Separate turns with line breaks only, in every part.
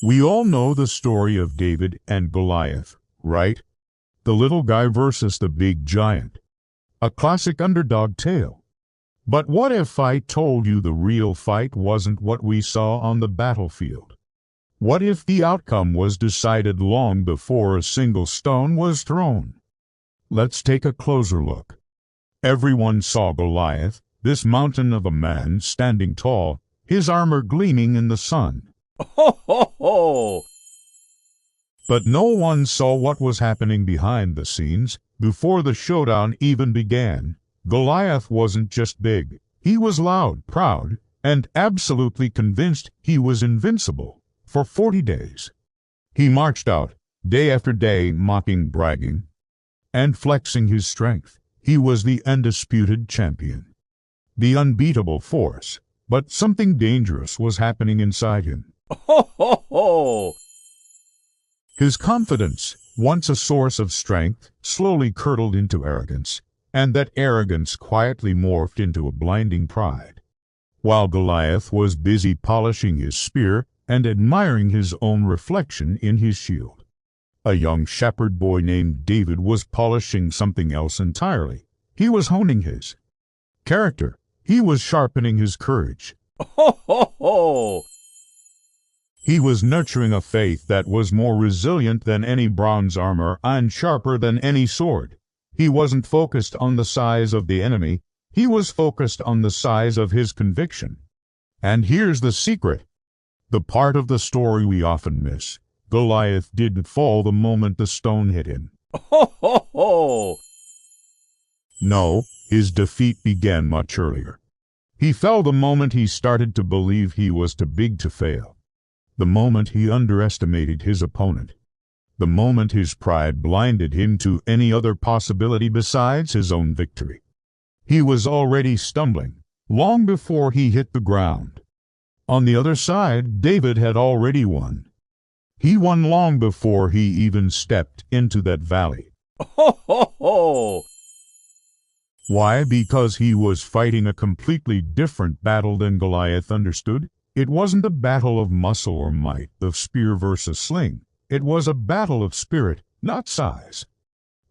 We all know the story of David and Goliath, right? The little guy versus the big giant. A classic underdog tale. But what if I told you the real fight wasn't what we saw on the battlefield? What if the outcome was decided long before a single stone was thrown? Let's take a closer look. Everyone saw Goliath, this mountain of a man standing tall, his armor gleaming in the sun.
Ho, ho, ho!
But no one saw what was happening behind the scenes. Before the showdown even began, Goliath wasn't just big. He was loud, proud, and absolutely convinced he was invincible. For 40 days, he marched out, day after day, mocking, bragging, and flexing his strength. He was the undisputed champion, the unbeatable force. But something dangerous was happening inside him.
Ho, ho, ho!
His confidence, once a source of strength, slowly curdled into arrogance, and that arrogance quietly morphed into a blinding pride. While Goliath was busy polishing his spear and admiring his own reflection in his shield, a young shepherd boy named David was polishing something else entirely. He was honing his character. He was sharpening his courage.
Ho, ho, ho!
He was nurturing a faith that was more resilient than any bronze armor and sharper than any sword. He wasn't focused on the size of the enemy. He was focused on the size of his conviction. And here's the secret. The part of the story we often miss. Goliath didn't fall the moment the stone hit him.
Ho, ho, ho!
No, his defeat began much earlier. He fell the moment he started to believe he was too big to fail. The moment he underestimated his opponent. The moment his pride blinded him to any other possibility besides his own victory. He was already stumbling, long before he hit the ground. On the other side, David had already won. He won long before he even stepped into that valley.
Ho, ho, ho!
Why? Because he was fighting a completely different battle than Goliath understood. It wasn't a battle of muscle or might, of spear versus sling. It was a battle of spirit, not size.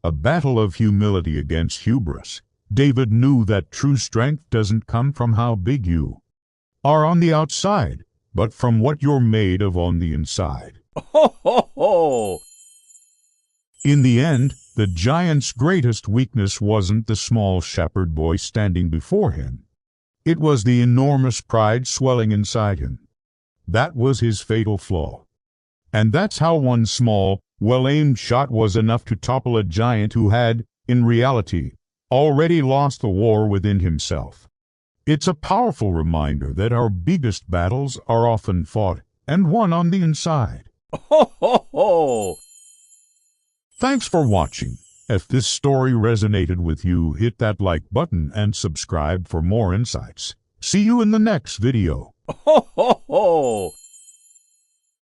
A battle of humility against hubris. David knew that true strength doesn't come from how big you are on the outside, but from what you're made of on the inside.
Ho, ho, ho!
In the end, the giant's greatest weakness wasn't the small shepherd boy standing before him. It was the enormous pride swelling inside him. That was his fatal flaw. And that's how one small, well-aimed shot was enough to topple a giant who had, in reality, already lost the war within himself. It's a powerful reminder that our biggest battles are often fought and won on the inside.
Ho, ho, ho!
Thanks for watching. If this story resonated with you, hit that like button and subscribe for more insights. See you in the next video.
Ho, ho, ho!